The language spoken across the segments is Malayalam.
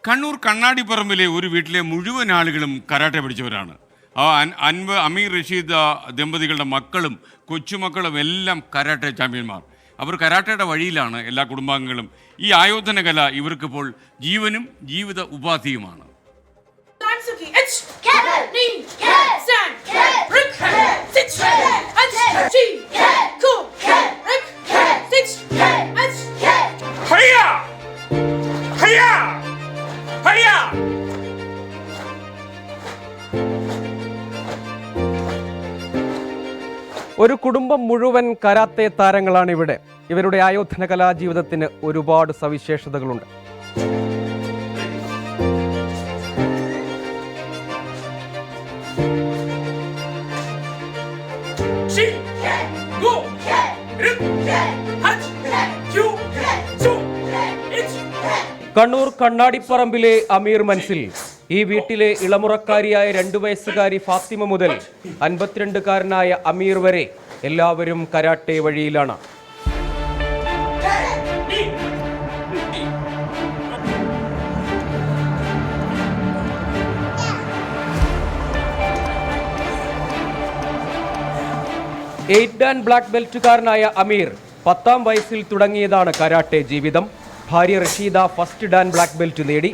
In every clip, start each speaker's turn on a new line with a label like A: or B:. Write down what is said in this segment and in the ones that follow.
A: കണ്ണൂർ കണ്ണാടിപ്പറമ്പിലെ ഒരു വീട്ടിലെ മുഴുവൻ ആളുകളും കരാട്ടെ പഠിച്ചവരാണ്. അമീർ റഷീദ് ദമ്പതികളുടെ മക്കളും കൊച്ചുമക്കളും എല്ലാം കരാട്ടെ ചാമ്പ്യന്മാർ. അവർ കരാട്ടയുടെ വഴിയിലാണ് എല്ലാ കുടുംബാംഗങ്ങളും. ഈ ആയോധന കല ഇവർക്കിപ്പോൾ ജീവനും ജീവിത ഉപാധിയുമാണ്.
B: ഒരു കുടുംബം മുഴുവൻ കരാത്തെ താരങ്ങളാണ് ഇവിടെ. ഇവരുടെ ആയോധന കലാ ജീവിതത്തിന് ഒരുപാട് സവിശേഷതകളുണ്ട്. കണ്ണൂർ കണ്ണാടിപ്പറമ്പിലെ അമീർ മൻസിൽ ഈ വീട്ടിലെ ഇളമുറക്കാരിയായ 2 വയസ്സുകാരി ഫാത്തിമ മുതൽ 52കാരനായ അമീർ വരെ എല്ലാവരും കരാട്ടെ വഴിയിലാണ്. എയ്റ്റ് ഡാൻ ബ്ലാക്ക് ബെൽറ്റുകാരനായ അമീർ 10ാം വയസ്സിൽ തുടങ്ങിയതാണ് കരാട്ടെ ജീവിതം. ഭാര്യ Rasheeda first Dan black belt നേടി.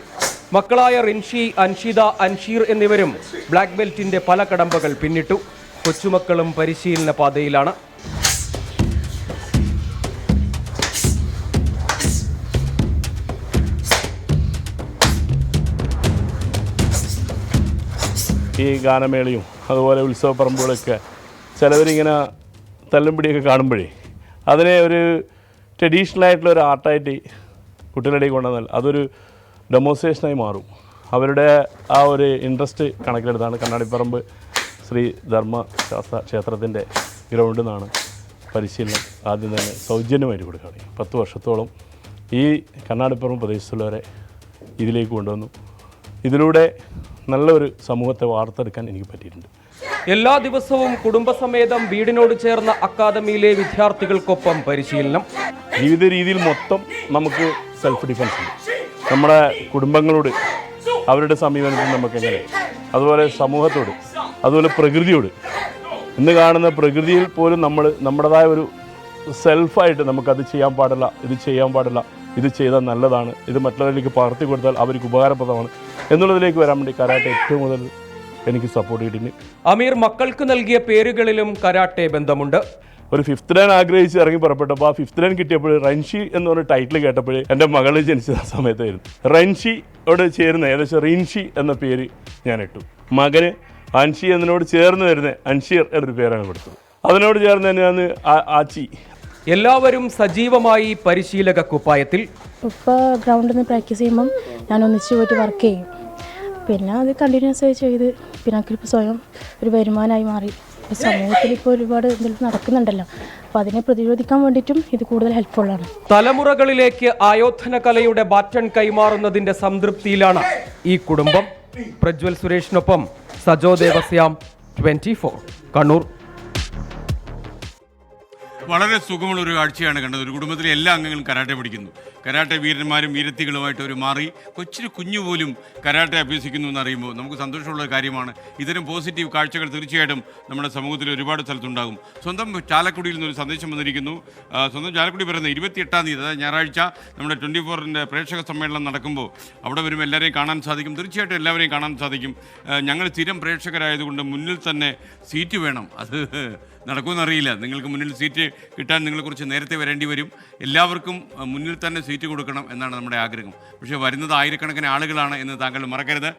B: മക്കളായ റിൻഷി, അൻഷിദ, അൻഷീർ എന്നിവരും ബ്ലാക്ക് ബെൽറ്റിന്റെ പല കടമ്പകൾ പിന്നിട്ടു. കൊച്ചുമക്കളും പരിശീലന പാതയിലാണ്.
C: ഈ ഗാനമേളയും അതുപോലെ ഉത്സവ പറമ്പുകളൊക്കെ ചിലവരിങ്ങനെ തല്ലുംപിടിയൊക്കെ കാണുമ്പോഴേ അതിനെ ഒരു ട്രഡീഷണലായിട്ടുള്ള ഒരു ആർട്ടായിട്ട് കുട്ടികളുടെ കൊണ്ടുവന്നാൽ അതൊരു ഡെമോൺസ്ട്രേഷനായി മാറും. അവരുടെ ആ ഒരു ഇൻട്രസ്റ്റ് കണക്കിലെടുത്താണ് കണ്ണാടിപ്പറമ്പ് ശ്രീ ധർമ്മശാസ്ത്ര ക്ഷേത്രത്തിൻ്റെ ഗ്രൗണ്ടിൽ നിന്നാണ് പരിശീലനം ആദ്യം തന്നെ സൗജന്യമായിട്ട് കൊടുക്കുകയാണ്. 10 വർഷത്തോളം ഈ കണ്ണാടിപ്പറമ്പ് പ്രദേശത്തുള്ളവരെ ഇതിലേക്ക് കൊണ്ടുവന്നു. ഇതിലൂടെ നല്ലൊരു സമൂഹത്തെ വാർത്തെടുക്കാൻ എനിക്ക് പറ്റിയിട്ടുണ്ട്.
B: എല്ലാ ദിവസവും കുടുംബസമേതം വീടിനോട് ചേർന്ന അക്കാദമിയിലെ വിദ്യാർത്ഥികൾക്കൊപ്പം പരിശീലനം.
C: ജീവിത രീതിയിൽ മൊത്തം നമുക്ക് സെൽഫ് ഡിഫെൻസ് ഉണ്ട്. നമ്മുടെ കുടുംബങ്ങളോട് അവരുടെ സമീപനത്തിൽ നമുക്കെങ്ങനെ, അതുപോലെ സമൂഹത്തോട്, അതുപോലെ പ്രകൃതിയോട്, ഇന്ന് കാണുന്ന പ്രകൃതിയിൽ പോലും നമ്മൾ നമ്മുടേതായ ഒരു സെൽഫായിട്ട് നമുക്കത് ചെയ്യാൻ പാടില്ല, ഇത് ചെയ്യാൻ പാടില്ല, ഇത് ചെയ്താൽ നല്ലതാണ്, ഇത് മറ്റുള്ളവരിലേക്ക് പകർത്തി കൊടുത്താൽ അവർക്ക് ഉപകാരപ്രദമാണ് എന്നുള്ളതിലേക്ക് വരാൻ വേണ്ടി കരാട്ടെ ഏറ്റവും മുതൽ എനിക്ക് സപ്പോർട്ട് ചെയ്തിട്ടുണ്ട്.
B: അമീർ മക്കൾക്ക് നൽകിയ പേരുകളിലും കരാട്ടെ ബന്ധമുണ്ട്.
C: ഒരു 5th ഡാൻ ആഗ്രഹിച്ച് ഇറങ്ങി പുറപ്പെട്ടപ്പോൾ ആ 5th ഡാൻ കിട്ടിയപ്പോൾ റൻഷി എന്ന് പറഞ്ഞ ടൈറ്റിൽ കേട്ടപ്പോൾ എൻ്റെ മകൾ ജനിച്ച സമയത്തായിരുന്നു. റൻഷിയോട് ചേർന്ന് ഏകദേശം റിൻഷി എന്ന പേര് ഞാൻ ഇട്ടു. മകന് അൻഷി എന്നതിനോട് ചേർന്ന് വരുന്ന അൻഷീർ എന്നൊരു പേരാണ് കൊടുത്തത്. അതിനോട് ചേർന്ന് തന്നെയാണ് ആച്ചി.
B: എല്ലാവരും സജീവമായി പരിശീലക കുപ്പായത്തിൽ.
D: ഇപ്പോൾ ഗ്രൗണ്ടിൽ നിന്ന് പ്രാക്ടീസ് ചെയ്യുമ്പം ഞാൻ ഒന്നിച്ച് പോയിട്ട് വർക്ക് ചെയ്യും. പിന്നെ അത് കണ്ടിന്യൂസ് ആയി ചെയ്ത് പിന്നെ എനിക്കിപ്പോൾ സ്വയം ഒരു വരുമാനമായി മാറി. സമൂഹത്തിൽ ഇപ്പോൾ ഒരുപാട് എന്തെങ്കിലും നടക്കുന്നുണ്ടല്ലോ, അപ്പോൾ അതിനെ പ്രതിരോധിക്കാൻ വേണ്ടിയിട്ടും ഇത് കൂടുതൽ ഹെൽപ്ഫുള്ളാണ്.
B: തലമുറകളിലേക്ക് ആയോധന കലയുടെ ബാറ്റൺ കൈമാറുന്നതിന്റെ സംതൃപ്തിയിലാണ് ഈ കുടുംബം. പ്രജ്വൽ സുരേഷിനൊപ്പം സജോ ദേവസ്യാം, 24 കണ്ണൂർ.
A: വളരെ സുഖമുള്ളൊരു കാഴ്ചയാണ് കണ്ടത്. ഒരു കുടുംബത്തിലെ എല്ലാ അംഗങ്ങളും കരാട്ടെ പഠിക്കുന്നു. കരാട്ടെ വീരന്മാരും വീരത്തികളുമായിട്ട് ഒരു മാറി കുഞ്ഞു പോലും കരാട്ടെ അഭ്യസിക്കുന്നു എന്നറിയുമ്പോൾ നമുക്ക് സന്തോഷമുള്ള കാര്യമാണ്. ഇത്തരം പോസിറ്റീവ് കാഴ്ചകൾ തീർച്ചയായിട്ടും നമ്മുടെ സമൂഹത്തിൽ ഒരുപാട് സ്ഥലത്തുണ്ടാകും. സ്വന്തം ചാലക്കുടിയിൽ നിന്നൊരു സന്ദേശം വന്നിരിക്കുന്നു. സ്വന്തം ചാലക്കുടി പറയുന്നത് 28-ാം തീയതി, അതായത് ഞായറാഴ്ച നമ്മുടെ 24-ൻ്റെ പ്രേക്ഷക സമ്മേളനം നടക്കുമ്പോൾ അവിടെ വരും എല്ലാവരെയും കാണാൻ സാധിക്കും. തീർച്ചയായിട്ടും എല്ലാവരെയും കാണാൻ സാധിക്കും. ഞങ്ങൾ സ്ഥിരം പ്രേക്ഷകരായതുകൊണ്ട് മുന്നിൽ തന്നെ സീറ്റ് വേണം. അത് നടക്കുമെന്നറിയില്ല. നിങ്ങൾക്ക് മുന്നിൽ സീറ്റ് കിട്ടാൻ നിങ്ങൾ കുറച്ച് നേരത്തെ വരേണ്ടി വരും. എല്ലാവർക്കും മുന്നിൽ തന്നെ സീറ്റ് കൊടുക്കണം എന്നാണ് നമ്മുടെ ആഗ്രഹം. പക്ഷേ വരുന്നത് ആയിരക്കണക്കിന് ആളുകളാണ് എന്ന് താങ്കൾ മറക്കരുത്.